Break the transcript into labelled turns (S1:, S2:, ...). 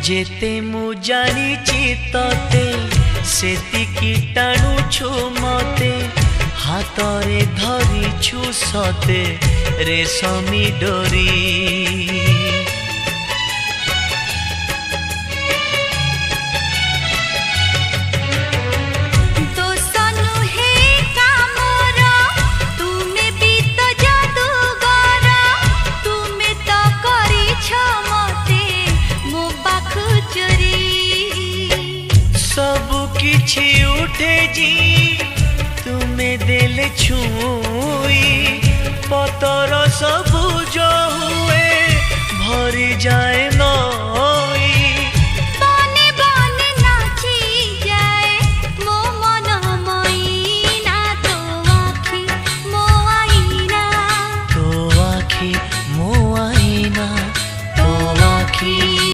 S1: जेते मु जानिछि तते सेतिकी टाणुछु मते हातरे धरिछु सते रेशमी डोरी किछि उठे जी तुम्हें देले छुई पतर सबुज हुए भरी जाए न